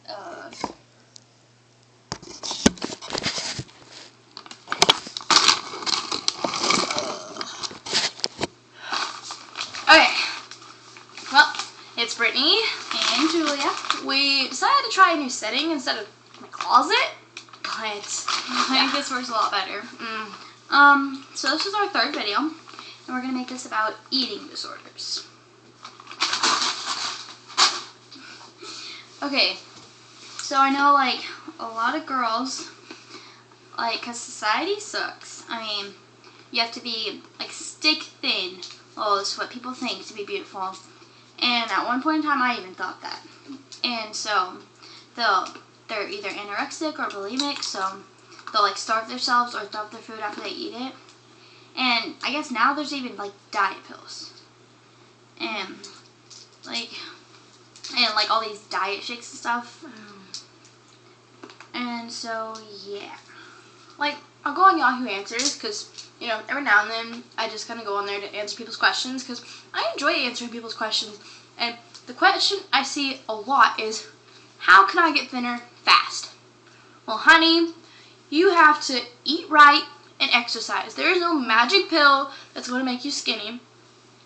Okay. Well, it's Brittany and Julia. We decided to try a new setting instead of my closet, but I think this works a lot better. So this is our third video, and we're gonna make this about eating disorders. Okay, so I know like a lot of girls, like, cause society sucks. I mean, you have to be like stick thin. Oh, it's what people think to be beautiful. And at one point in time, I even thought that. And so they're either anorexic or bulimic, so they'll like starve themselves or starve their food after they eat it. And I guess now there's even like diet pills. And like all these diet shakes and stuff. And so yeah. Like, I'll go on Yahoo Answers because, you know, every now and then I just kind of go on there to answer people's questions because I enjoy answering people's questions. And the question I see a lot is, how can I get thinner fast? Well, honey, you have to eat right and exercise. There is no magic pill that's going to make you skinny.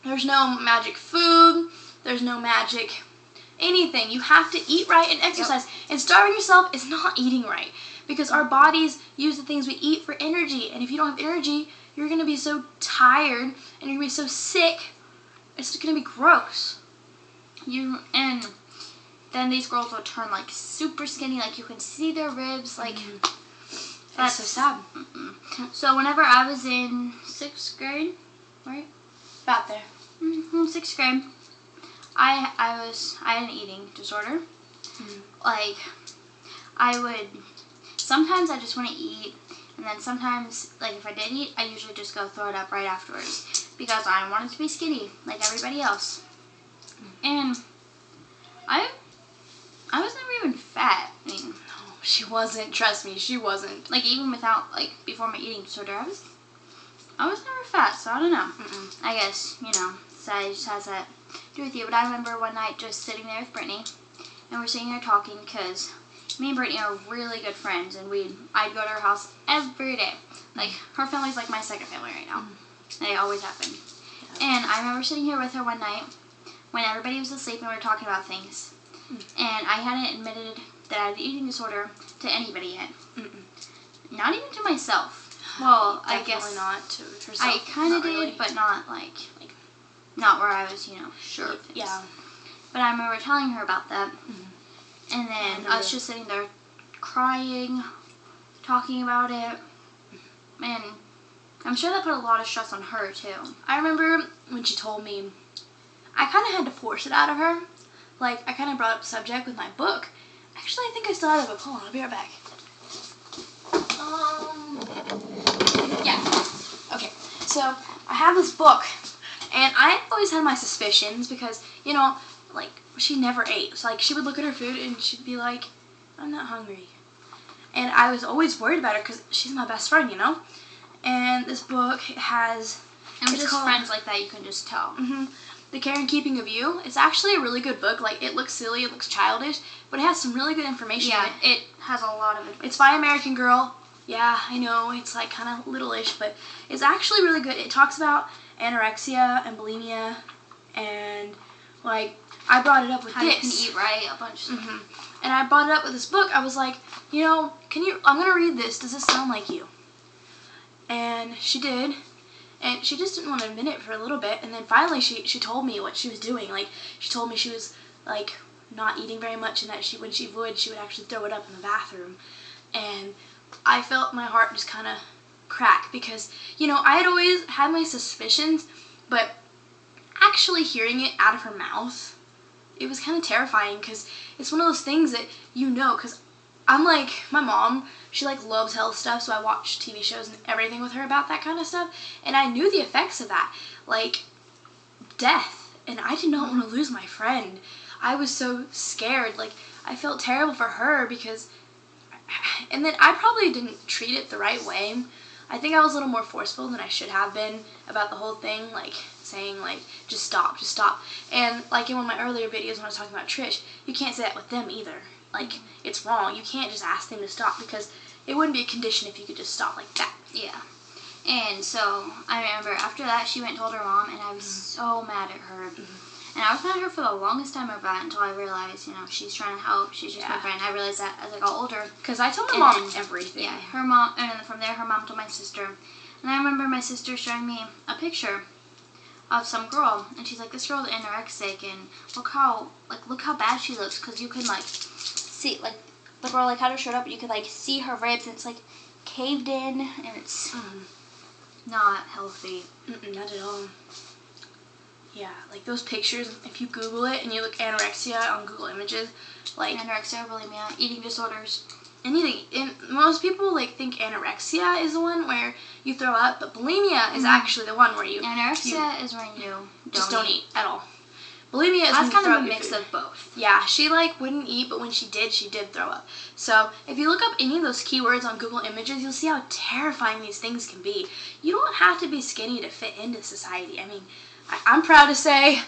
There's no magic food. There's no magic anything. You have to eat right and exercise. Yep. And starving yourself is not eating right. Because our bodies use the things we eat for energy. And if you don't have energy, you're going to be so tired and you're going to be so sick. It's going to be gross. And then these girls will turn like super skinny. Like you can see their ribs. Like that's so sad. So whenever I was in 6th grade, right? About there. 6th grade, I had an eating disorder. Like sometimes I just want to eat, and then sometimes, like, if I did eat, I usually just go throw it up right afterwards, because I wanted to be skinny, like everybody else. And I was never even fat. I mean, no, she wasn't. Trust me, she wasn't. Like, even without, like, before my eating disorder, I was never fat, so I don't know. I guess, you know, society just has that to do with you. But I remember one night just sitting there with Brittany, and we're sitting there talking, because me and Brittany are really good friends, and I'd go to her house every day. Like, her family's like my second family right now. They always have been. Yeah. And I remember sitting here with her one night when everybody was asleep and we were talking about things. And I hadn't admitted that I had an eating disorder to anybody yet. Not even to myself. Well, I guess not to herself. I kind of did, really. But not like not where I was, you know, sure of things. Yeah. But I remember telling her about that. And then I was just sitting there crying, talking about it, and I'm sure that put a lot of stress on her too. I remember when she told me, I kind of had to force it out of her. Like, I kind of brought up the subject with my book. Actually, I think I still have a book. Hold on, I'll be right back. Yeah. Okay, so I have this book, and I always had my suspicions because, you know, like, she never ate. So, like, she would look at her food and she'd be like, I'm not hungry. And I was always worried about her because she's my best friend, you know? And this book has... And we're just friends like that, you can just tell. The Care and Keeping of You. It's actually a really good book. Like, it looks silly, it looks childish, but it has some really good information in it. It has a lot of it. It's by an American girl. Yeah, I know, it's like kind of little-ish, but it's actually really good. It talks about anorexia and bulimia, and, like, I brought it up with how this. You can eat right, a bunch of stuff. And I brought it up with this book. I was like, you know, I'm going to read this. Does this sound like you? And she did. And she just didn't want to admit it for a little bit. And then finally she told me what she was doing. Like, she told me she was, like, not eating very much, and that when she would actually throw it up in the bathroom. And I felt my heart just kind of crack because, you know, I had always had my suspicions, but actually hearing it out of her mouth, it was kind of terrifying because it's one of those things that you know, because I'm like, my mom, she like loves health stuff, so I watch TV shows and everything with her about that kind of stuff, and I knew the effects of that, like death, and I did not want to lose my friend. I was so scared, like I felt terrible for her because, and then I probably didn't treat it the right way. I think I was a little more forceful than I should have been about the whole thing, like, saying, like, just stop. And, like, in one of my earlier videos when I was talking about Trish, you can't say that with them either. Like, it's wrong. You can't just ask them to stop, because it wouldn't be a condition if you could just stop like that. Yeah. And so, I remember after that, she went and told her mom, and I was so mad at her. And I was mad at her for the longest time about that, until I realized, she's trying to help. She's just my friend. I realized that as I got older. Because I told my mom everything. Yeah, her mom, and then from there, her mom told my sister. And I remember my sister showing me a picture of some girl, and she's like, this girl's anorexic, and look how bad she looks, because you can, like, see, like, the girl, like, had her shirt up, and you could, like, see her ribs, and it's, like, caved in, and it's not healthy. Not at all. Yeah, like, those pictures, if you Google it, and you look anorexia on Google Images, like... Anorexia, bulimia, eating disorders. Anything. And most people, like, think anorexia is the one where you throw up, but bulimia is actually the one where you... Anorexia is when you don't eat at all. Bulimia is That's when you kind throw of a up mix your of both. Yeah, she, like, wouldn't eat, but when she did throw up. So, if you look up any of those keywords on Google Images, you'll see how terrifying these things can be. You don't have to be skinny to fit into society. I mean, I'm proud to say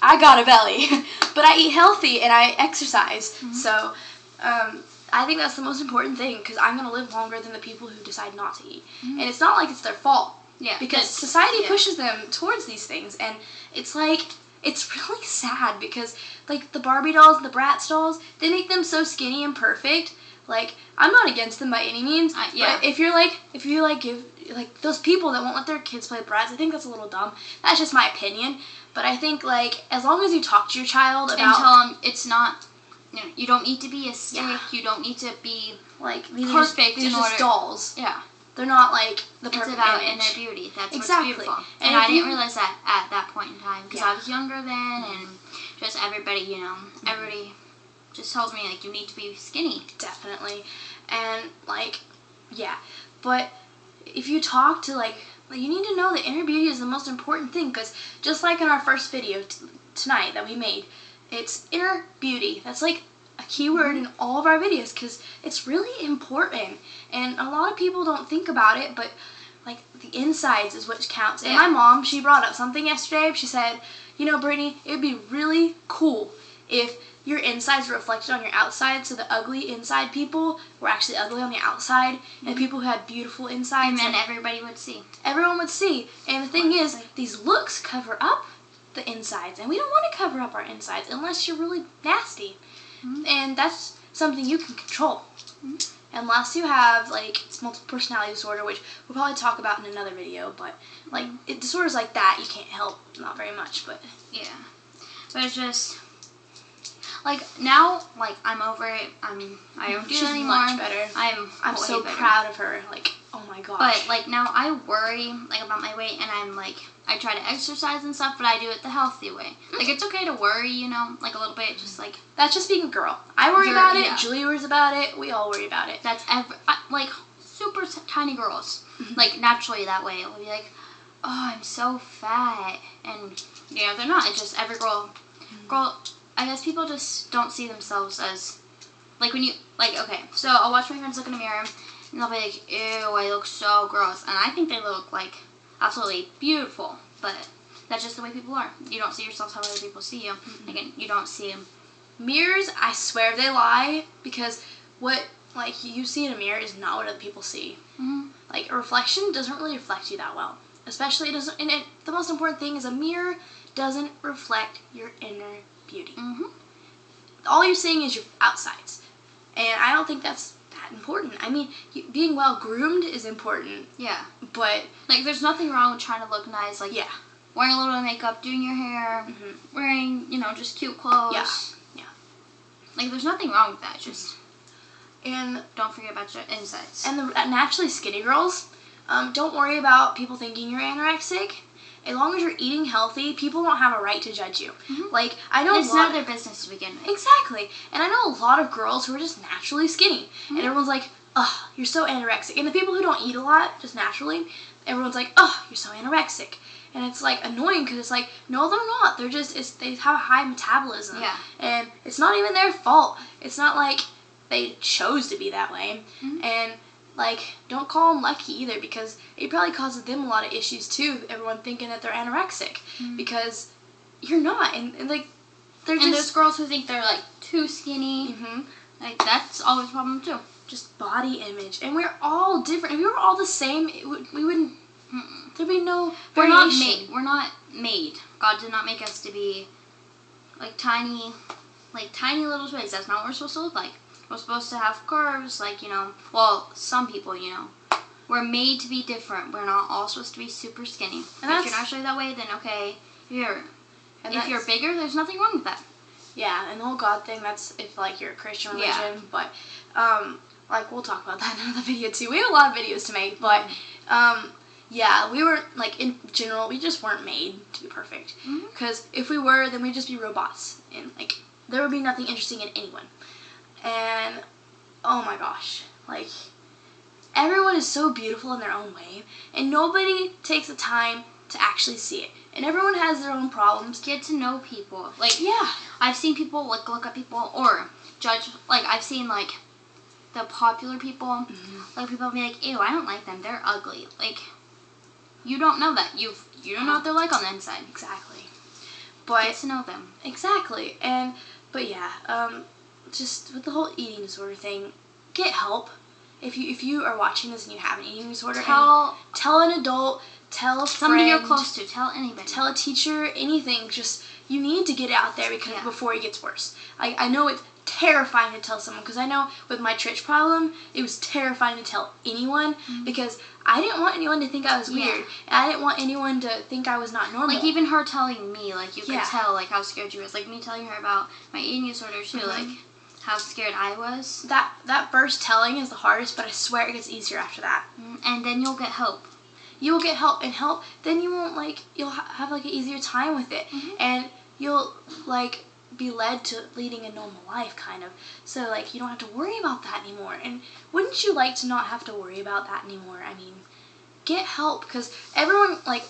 I got a belly, but I eat healthy and I exercise. So, I think that's the most important thing, because I'm going to live longer than the people who decide not to eat. And it's not like it's their fault. Yeah. Because society pushes them towards these things, and it's like, it's really sad, because, like, the Barbie dolls and the Bratz dolls, they make them so skinny and perfect. Like, I'm not against them by any means, but if you give, like, those people that won't let their kids play Bratz, I think that's a little dumb. That's just my opinion. But I think, like, as long as you talk to your child about... And tell them it's not... You don't need to be a stick. Yeah. You don't need to be, like, perfect. These are just dolls. Yeah. They're not, like, the perfect It's about image. inner beauty. That's exactly. what's beautiful. And I didn't realize that at that point in time, because I was younger then, and just everybody, everybody just tells me, like, you need to be skinny. Definitely. And, like, yeah. But if you talk to, like, you need to know that inner beauty is the most important thing, because just like in our first video tonight that we made, it's inner beauty. That's, like, a keyword in all of our videos, because it's really important. And a lot of people don't think about it, but, like, the insides is what counts. And my mom, she brought up something yesterday. She said, Brittany, it would be really cool if your insides were reflected on your outside, so the ugly inside people were actually ugly on the outside, and people who had beautiful insides. And then everybody would see. Everyone would see. And the thing is, these looks cover up the insides, and we don't want to cover up our insides unless you're really nasty. And that's something you can control. Unless you have, like, multiple personality disorder, which we'll probably talk about in another video, but, like, disorders like that, you can't help, not very much, but... Yeah. But it's just... Like, now, like, I'm over it. I don't do it anymore. Much better. I'm so proud of her. Like, oh my gosh. But, like, now I worry, like, about my weight, and I'm, like, I try to exercise and stuff, but I do it the healthy way. Like, it's okay to worry, like, a little bit, just, like... That's just being a girl. I worry about it. Julie worries about it. We all worry about it. That's, like, super tiny girls. Like, naturally that way. It will be like, oh, I'm so fat. And, they're not. It's just every girl... I guess people just don't see themselves as, like, when you, like, okay, so I'll watch my friends look in the mirror, and they'll be like, ew, I look so gross, and I think they look, like, absolutely beautiful, but that's just the way people are. You don't see yourself how other people see you. Again, you don't see them. Mirrors, I swear they lie, because what, like, you see in a mirror is not what other people see. Like, a reflection doesn't really reflect you that well. Especially, the most important thing is a mirror doesn't reflect your inner beauty. All you're seeing is your outsides. And I don't think that's that important. I mean, being well groomed is important. Yeah. But, like, there's nothing wrong with trying to look nice. Like, wearing a little bit of makeup, doing your hair, wearing, just cute clothes. Yeah. Like, there's nothing wrong with that. Just, and don't forget about your insides. And the naturally skinny girls, don't worry about people thinking you're anorexic. As long as you're eating healthy, people don't have a right to judge you. Like, I know it's not their business to begin with. Exactly. And I know a lot of girls who are just naturally skinny. And everyone's like, oh, you're so anorexic. And the people who don't eat a lot, just naturally, everyone's like, oh, you're so anorexic. And it's, like, annoying, because it's like, no, they're not. They're just, they have a high metabolism. Yeah. And it's not even their fault. It's not like they chose to be that way. And like, don't call them lucky either, because it probably causes them a lot of issues too. Everyone thinking that they're anorexic, because you're not, and like, they're and just. there's girls who think they're like too skinny. Like that's always a problem too. Just body image, and we're all different. If we were all the same, we wouldn't. There'd be no We're not variation. made. We're not made. God did not make us to be like tiny little twigs. That's not what we're supposed to look like. We're supposed to have curves, like, you know. Well, some people, you know. We're made to be different. We're not all supposed to be super skinny. And if you're naturally that way, then okay. If you're bigger, there's nothing wrong with that. Yeah, and the whole God thing, that's if, like, you're a Christian religion. Yeah. But, like, we'll talk about that in another video, too. We have a lot of videos to make, but, yeah, we were, like, in general, we just weren't made to be perfect. Because if we were, then we'd just be robots. And, like, there would be nothing interesting in anyone. And, oh my gosh, like, everyone is so beautiful in their own way, and nobody takes the time to actually see it. And everyone has their own problems. Get to know people. Like, Yeah. I've seen people, like, look at people or judge. Like, I've seen, like, the popular people. Like, people be like, ew, I don't like them. They're ugly. Like, you don't know that. You don't know what they're like on the inside. Exactly. But Get to know them. Exactly. But yeah, just with the whole eating disorder thing, get help. If you are watching this and you have an eating disorder, Tell an adult, tell a somebody friend, you're close to. Tell anybody. tell a teacher, anything. Just, you need to get it out there before it gets worse. I know it's terrifying to tell someone, because I know with my trich problem, it was terrifying to tell anyone, because I didn't want anyone to think I was weird, and I didn't want anyone to think I was not normal. Like, even her telling me, like, you could Yeah. tell, like, how scared you was. Like, me telling her about my eating disorder, too, like, how scared I was. That first telling is the hardest, but I swear it gets easier after that. And then you'll get help. You will get help, and then you won't, like, you'll have, like, an easier time with it, and you'll, like, be led to leading a normal life, kind of. So, like, you don't have to worry about that anymore. And wouldn't you like to not have to worry about that anymore? I mean, get help, because everyone, like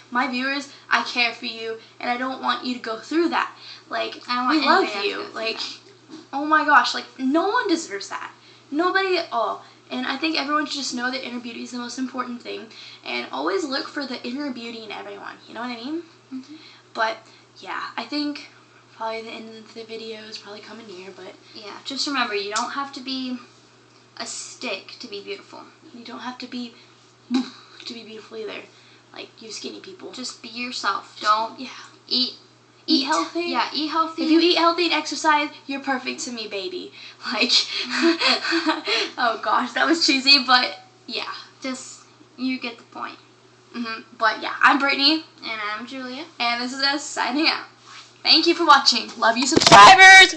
my viewers, I care for you, and I don't want you to go through that. Like, I don't want we love anybody to you. go through Like, that. oh my gosh, like, no one deserves that. Nobody at all. And I think everyone should just know that inner beauty is the most important thing, and always look for the inner beauty in everyone. You know what I mean? But yeah, I think probably the end of the video is probably coming near, but Yeah, just remember, you don't have to be a stick to be beautiful. you don't have to be beautiful either. Like, you skinny people. Just be yourself. Don't eat healthy. Yeah, eat healthy. If you eat healthy and exercise, you're perfect to me, baby. Like, oh gosh, that was cheesy, but yeah. Just, you get the point. But yeah, I'm Brittany, And I'm Julia. and this is us signing out. Thank you for watching. Love you, subscribers.